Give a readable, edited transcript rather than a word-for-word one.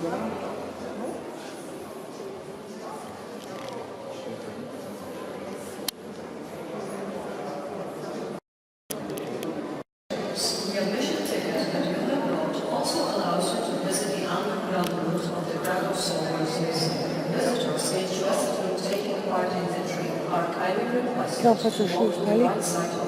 Your mission ticket that you have brought also allows you to visit the underground route of the Dragon Sources. Visitors may request to taking part in the trip are kindly requested to walk to the right side of